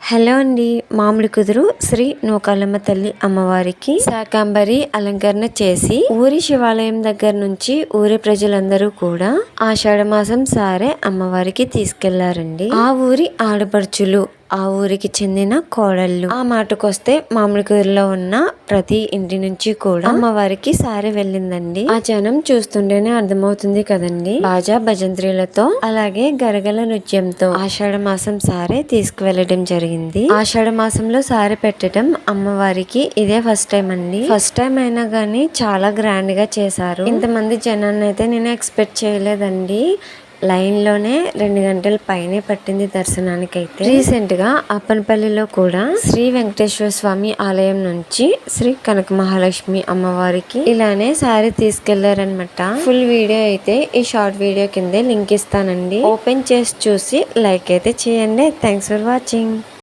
Hello అండి. మామిడి కుదురు శ్రీ నూకాలమ్మ తల్లి అమ్మవారికి శాకంబరి అలంకరణ చేసి ఊరి శివాలయం దగ్గర నుంచి ఊరి ప్రజలందరూ కూడా ఆషాఢమాసం సారే అమ్మవారికి తీసుకెళ్లారండి. ఆ ఊరి ఆడపడుచులు, ఆ ఊరికి చెందిన కోడళ్ళు. ఆ మాటకొస్తే మామిడి కుదురులో ఉన్న ప్రతి ఇంటి నుంచి కూడా అమ్మవారికి సారె వెళ్ళిందండి. ఆ జనం చూస్తుంటేనే అర్థమవుతుంది కదండి. బాజా భజంత్రీలతో అలాగే గరగల నృత్యంతో ఆషాఢ మాసం సారె తీసుకువెళ్ళడం జరిగింది. ఆషాఢ మాసంలో సారె పెట్టడం అమ్మవారికి ఇదే ఫస్ట్ టైం అండి. ఫస్ట్ టైం అయినా గానీ చాలా గ్రాండ్ గా చేశారు. ఇంతమంది జనాన్ని అయితే నేను ఎక్స్పెక్ట్ చేయలేదండి. లైన్ లోనే 2 గంటల పైనే పట్టింది దర్శనానికి అయితే. రీసెంట్ గా అప్పనపల్లిలో కూడా శ్రీ వెంకటేశ్వర స్వామి ఆలయం నుంచి శ్రీ కనక మహాలక్ష్మి అమ్మవారికి ఇలానే సారీ తీసుకెళ్లారనమాట. ఫుల్ వీడియో అయితే ఈ షార్ట్ వీడియో కిందే లింక్ ఇస్తానండి. ఓపెన్ చేసి చూసి లైక్ అయితే చేయండి. Thanks for watching.